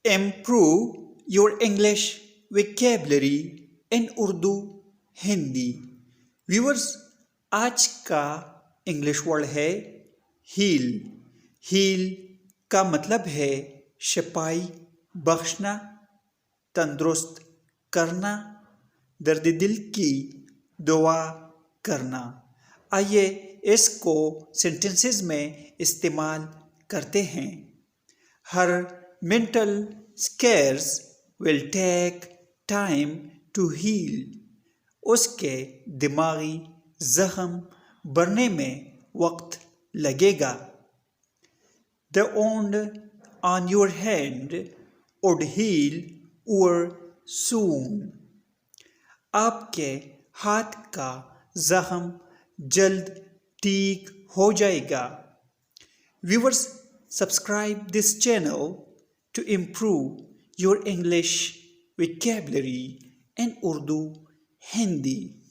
Improve your English vocabulary in Urdu Hindi. Viewers, आज का English word है हील। हील का मतलब है शफाई बख्शना, तंदुरुस्त करना, दर्द दिल की दुआ करना। आइए इसको सेंटेंसेस में इस्तेमाल करते हैं। हर mental scares will take time to heal। उसके दिमागी जख्म भरने में वक्त लगेगा। The wound on your hand would heal over soon। आपके हाथ का जख्म जल्द ठीक हो जाएगा। Viewers, subscribe this channel to improve your English vocabulary in Urdu Hindi।